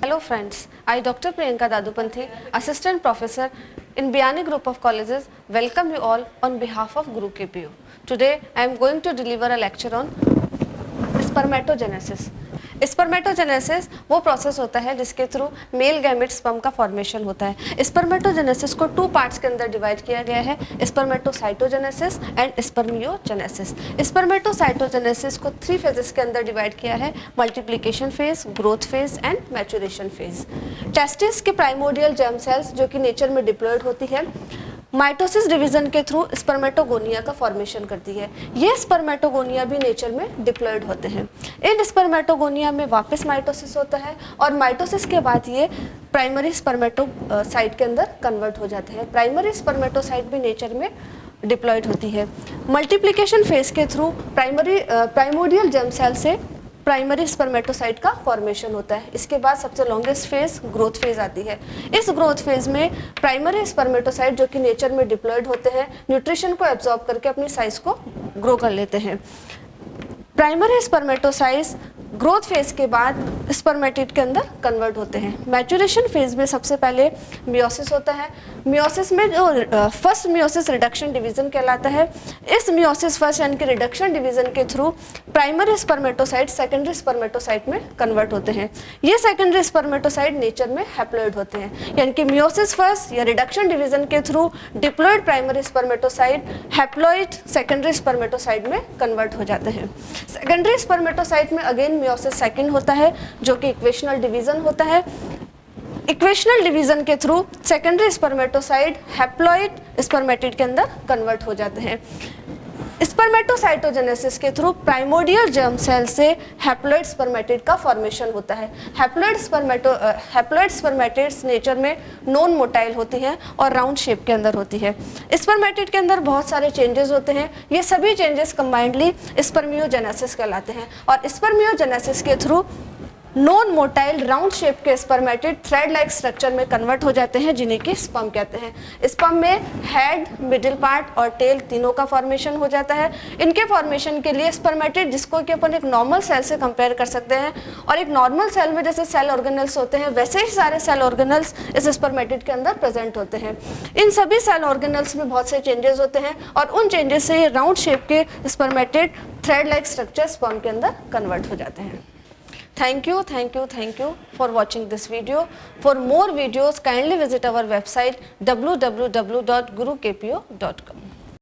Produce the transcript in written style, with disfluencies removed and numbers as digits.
Hello friends, I Dr. Priyanka Dadupanthi, Assistant Professor in Biyani Group of Colleges, welcome you all on behalf of Guru KPU. Today I am going to deliver a lecture on spermatogenesis. Spermatogenesis वो process होता है जिसके through male gamete sperm का formation होता है। Spermatogenesis को 2 parts के अंदर डिवाइड किया गया है, स्पर्मेटोसाइटोजेनेसिस एंड स्पर्मियोजेनेसिस। स्पर्मेटोसाइटोजेनेसिस को 3 फेजेस के अंदर डिवाइड किया है, multiplication phase, growth phase and maturation phase. Testis के प्राइमोर्डियल जर्म सेल्स जो कि नेचर में डिप्लॉयड होती है, माइटोसिस डिवीजन के थ्रू स्पर्मेटोगोनिया का फॉर्मेशन करती है। ये स्पर्मेटोगोनिया भी नेचर में डिप्लॉयड होते हैं। इन स्पर्मेटोगोनिया में वापस माइटोसिस होता है और माइटोसिस के बाद ये प्राइमरी स्पर्मेटोसाइट के अंदर कन्वर्ट हो जाते हैं। प्राइमरी स्पर्मेटोसाइट भी नेचर में डिप्लॉयड होती है। मल्टीप्लिकेशन फेज के थ्रू प्राइमोर्डियल जर्म सेल से प्राइमरी स्पर्मेटोसाइट का फॉर्मेशन होता है। इसके बाद सबसे लॉन्गेस्ट फेज ग्रोथ फेज आती है। इस ग्रोथ फेज में प्राइमरी स्पर्मेटोसाइट जो कि नेचर में डिप्लॉयड होते हैं, न्यूट्रिशन को एब्जॉर्ब करके अपनी साइज को ग्रो कर लेते हैं। प्राइमरी स्पर्मेटोसाइट्स ग्रोथ फेज के बाद स्पर्मेटिड के अंदर कन्वर्ट होते हैं। मैच्योरेशन फेज में सबसे पहले मियोसिस होता है। मियोसिस में जो फर्स्ट मियोसिस रिडक्शन डिवीजन कहलाता है। इस मियोसिस फर्स्ट यानी कि रिडक्शन डिवीजन के through primary spermatocyte secondary spermatocyte में कन्वर्ट होते हैं। ये सेकेंडरी स्पर्मेटोसाइट नेचर में हैप्लॉइड होते हैं, यानी कि मियोसिस फर्स्ट या रिडक्शन डिवीजन के through diploid primary spermatocyte haploid secondary spermatocyte में कन्वर्ट हो जाते हैं। सेकेंडरी स्पर्मेटोसाइट में अगेन मियोसिस सेकंड होता है जो कि इक्वेशनल डिवीजन होता है। इक्वेशनल डिवीजन के through secondary spermatocyte haploid spermatid के अंदर कन्वर्ट हो जाते हैं। स्पर्मेटोसाइटोजेनेसिस के थ्रू प्राइमोर्डियल जर्म सेल से हैप्लॉइड स्पर्मेटिड का फॉर्मेशन होता है। हैप्लॉइड स्पर्मेटिड्स नेचर में नॉन मोटाइल होती हैं और राउंड शेप के अंदर होती है। स्पर्मेटिड के अंदर बहुत सारे चेंजेस होते हैं। ये सभी चेंजेस कंबाइंडली स्पर्मियोजेनेसिस कहलाते हैं और स्पर्मियोजेनेसिस के through non motile round shape के स्पर्मेटिड थ्रेड लाइक स्ट्रक्चर में कन्वर्ट हो जाते हैं, जिन्हें कि स्पर्म कहते हैं। स्पर्म में हेड, मिडिल पार्ट और टेल तीनों का फॉर्मेशन हो जाता है। इनके फॉर्मेशन के लिए स्पर्मेटिड, जिसको कि अपन एक नॉर्मल सेल से कंपेयर कर सकते हैं, और एक नॉर्मल सेल में जैसे सेल ऑर्गेनल्स होते हैं वैसे ही सारे सेल ऑर्गेनल्स इस स्पर्मेटिड के अंदर प्रेजेंट होते हैं। इन सभी सेल ऑर्गेनल्स में बहुत से चेंजेस होते हैं और उन चेंजेस से राउंड शेप के spermatid thread like structure sperm के अंदर कन्वर्ट हो जाते हैं। Thank you for watching this video. For more videos, kindly visit our website www.gurukpo.com.